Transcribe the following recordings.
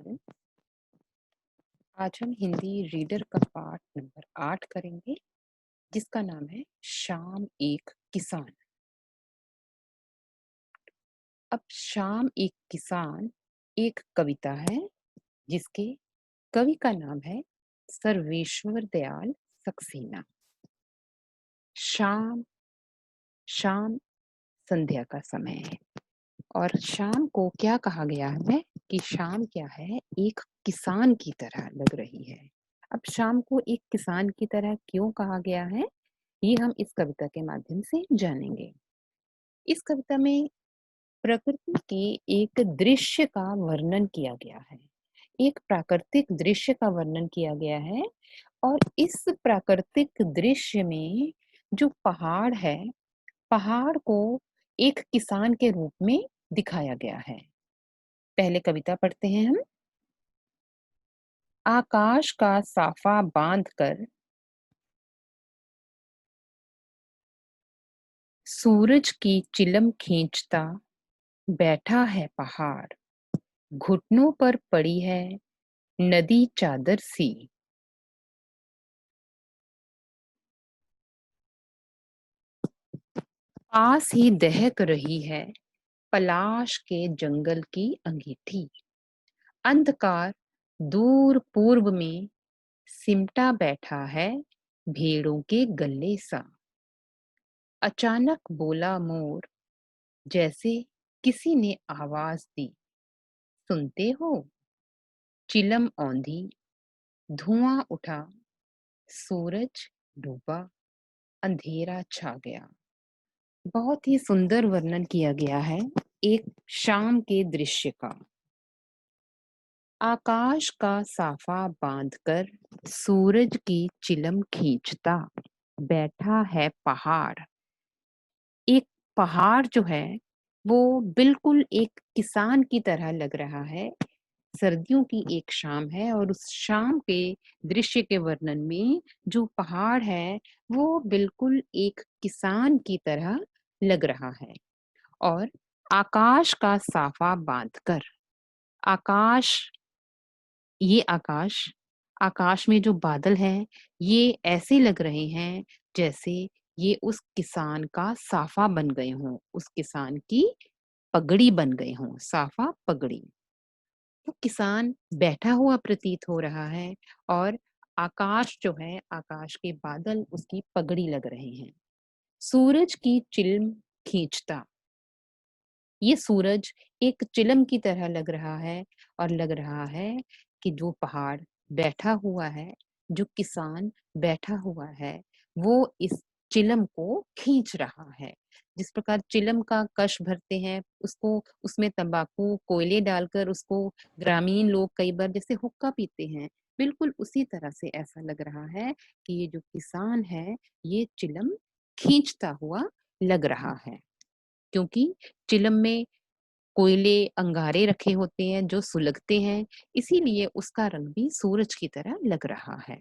Student. आज हम Hindi reader का पाठ नंबर 8 करेंगे, जिसका नाम है शाम एक किसान। अब शाम एक किसान एक कविता है, जिसके कवि का नाम है सर्वेश्वर दयाल सक्सेना। शाम शाम संध्या का समय है और शाम को क्या कहा गया है कि शाम क्या है, एक किसान की तरह लग रही है। अब शाम को एक किसान की तरह क्यों कहा गया है, ये हम इस कविता के माध्यम से जानेंगे। इस कविता में प्रकृति के एक दृश्य का वर्णन किया गया है। एक प्राकृतिक दृश्य का वर्णन किया गया है और इस प्राकृतिक दृश्य में जो पहाड़ है, पहाड़ को एक किसान के रूप में दिखाया गया है। पहले कविता पढ़ते हैं हम। आकाश का साफा बांध कर सूरज की चिलम खींचता बैठा है पहाड़, घुटनों पर पड़ी है नदी चादर सी। पास ही दहक रही है पलाश के जंगल की अंगीठी। अंधकार दूर पूर्व में सिमटा बैठा है भेड़ों के गले सा। अचानक बोला मोर, जैसे किसी ने आवाज दी, सुनते हो? चिलम औंधी, धुआं उठा, सूरज डूबा, अंधेरा छा गया। बहुत ही सुंदर वर्णन किया गया है एक शाम के दृश्य का। आकाश का साफा बांधकर सूरज की चिलम खींचता बैठा है पहाड़। एक पहाड़ जो है वो बिल्कुल एक किसान की तरह लग रहा है। सर्दियों की एक शाम है और उस शाम के दृश्य के वर्णन में जो पहाड़ है वो बिल्कुल एक किसान की तरह लग रहा है। और आकाश का साफा बांधकर, आकाश, ये आकाश, आकाश में जो बादल हैं ये ऐसे लग रहे हैं जैसे ये उस किसान का साफा बन गए हों, उस किसान की पगड़ी बन गए हों, साफा पगड़ी। वो किसान बैठा हुआ प्रतीत हो रहा है और आकाश जो है, आकाश के बादल उसकी पगड़ी लग रहे हैं। सूरज की चिल्म खींचता, ये सूरज एक चिलम की तरह लग रहा है और लग रहा है कि जो पहाड़ बैठा हुआ है, जो किसान बैठा हुआ है, वो इस चिलम को खींच रहा है। जिस प्रकार चिलम का कश भरते हैं, उसको उसमें तंबाकू कोयले डालकर उसको ग्रामीण लोग कई बार जैसे हुक्का पीते हैं, बिल्कुल उसी तरह से ऐसा लग रहा है कि ये जो किसान है ये चिलम खींचता हुआ लग रहा है। क्योंकि चिलम में कोयले अंगारे रखे होते हैं जो सुलगते हैं, इसीलिए उसका रंग भी सूरज की तरह लग रहा है।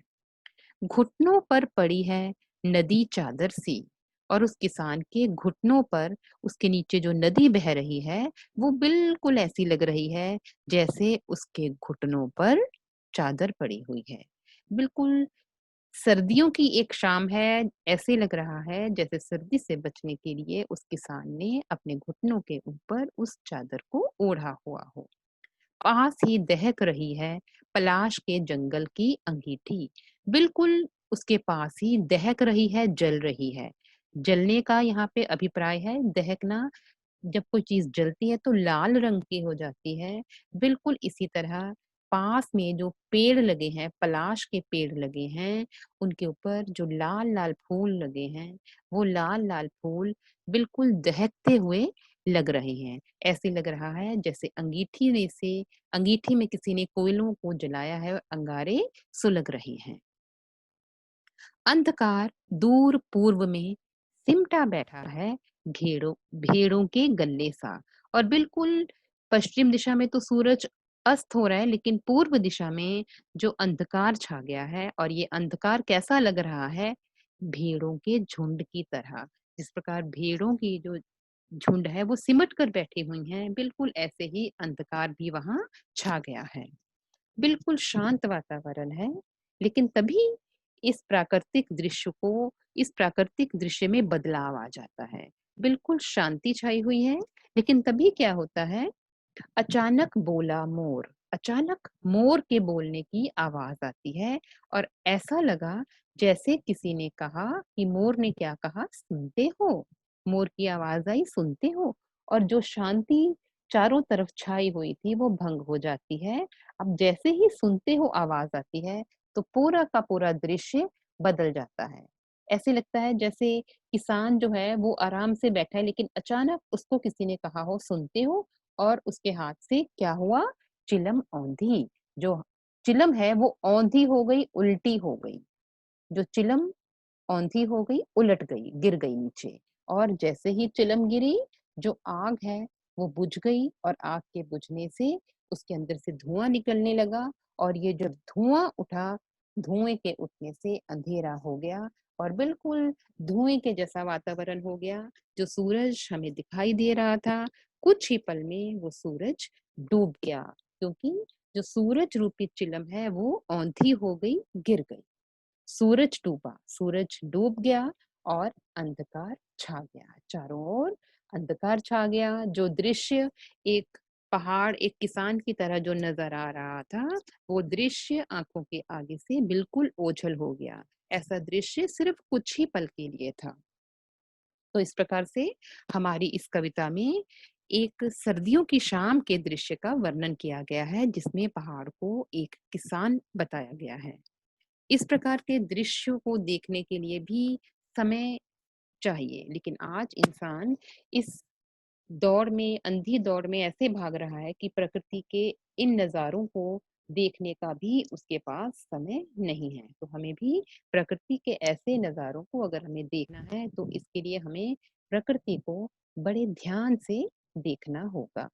घुटनों पर पड़ी है नदी चादर सी और उस किसान के घुटनों पर, उसके नीचे जो नदी बह रही है वो बिल्कुल ऐसी लग रही है जैसे उसके घुटनों पर चादर पड़ी हुई है। बिल्कुल सर्दियों की एक शाम है, ऐसे लग रहा है जैसे सर्दी से बचने के लिए उस किसान ने अपने घुटनों के ऊपर उस चादर को ओढ़ा हुआ हो। पास ही दहक रही है पलाश के जंगल की अंगीठी। बिल्कुल उसके पास ही दहक रही है, जल रही है। जलने का यहाँ पे अभिप्राय है, दहकना, जब कोई चीज़ जलती है तो लाल रंग की हो जाती है। बिल्कुल इसी तरह पास में जो पेड़ लगे हैं, पलाश के पेड़ लगे हैं, उनके ऊपर जो लाल-लाल फूल लगे हैं, वो लाल-लाल फूल बिल्कुल दहकते हुए लग रहे हैं। ऐसे लग रहा है जैसे अंगीठी में किसी ने कोयलों को जलाया है और अंगारे सुलग रहे हैं। अंधकार दूर पूर्व में सिमटा बैठा है घेड़ों भेड़ों के गल्ले सा। और बिल्कुल पश्चिम दिशा में तो सूरज अस्त हो रहा है, लेकिन पूर्व दिशा में जो अंधकार छा गया है और ये अंधकार कैसा लग रहा है, भेड़ों के झुंड की तरह। जिस प्रकार भेड़ों की जो झुंड है वो सिमट कर बैठी हुई हैं, बिल्कुल ऐसे ही अंधकार भी वहां छा गया है। बिल्कुल शांत वातावरण है, लेकिन तभी इस प्राकृतिक दृश्य में बदलाव आ जाता है। बिल्कुल शांति छाई हुई है, लेकिन तभी क्या होता है, अचानक बोला मोर, अचानक मोर के बोलने की आवाज़ आती है और ऐसा लगा जैसे किसी ने कहा कि मोर ने क्या कहा, "सुनते हो?" मोर की आवाज़ आई, "सुनते हो?" और जो शांति चारों तरफ छाई हुई थी, वो भंग हो जाती है। अब जैसे ही "सुनते हो" आवाज़ आती है, तो पूरा का पूरा दृश्य बदल जाता है। ऐसे लगता है जैसे किसान जो है, वो आराम से बैठा है, लेकिन अचानक उसको किसी ने कहा हो, "सुनते हो?" और उसके हाथ से क्या हुआ? चिलम औंधी। जो चिलम है वो औंधी हो गई, उल्टी हो गई। जो चिलम औंधी हो गई, उलट गई, गिर गई नीचे और जैसे ही चिलम गिरी, जो आग है वो बुझ गई और आग के बुझने से उसके अंदर से धुआँ निकलने लगा और ये जब धुआँ उठा, धुएँ के उठने से अंधेरा हो गया और बिल्कुल धुएँ के जैसा वातावरण हो गया। जो सूरज हमें दिखाई दे रहा था, कुछ ही पल में वो सूरज डूब गया क्योंकि जो सूरज रूपी चिलम है वो औंधी हो गई, गिर गई। सूरज डूब गया और अंधकार छा गया। चारों ओर अंधकार छा गया। जो दृश्य एक पहाड़, एक किसान की तरह जो नज़र आ रहा था, वो दृश्य आँखों के आगे से बिल्कुल ओझल हो गया। ऐसा दृश्य सिर्फ़ कुछ ही पल के लिए था। तो इस प्रकार से हमारी इस कविता में एक सर्दियों की शाम के दृश्य का वर्णन किया गया है, जिसमें पहाड़ को एक किसान बताया गया है। इस प्रकार के दृश्यों को देखने के लिए भी समय चाहिए, लेकिन आज इंसान इस दौड़ में, अंधी दौड़ में ऐसे भाग रहा है कि प्रकृति के इन नज़ारों को देखने का भी उसके पास समय नहीं है। तो हमें भी प्रकृति के ऐसे नज़ारों को अगर हमें देखना है, तो इसके लिए हमें प्रकृति को बड़े ध्यान से देखना होगा।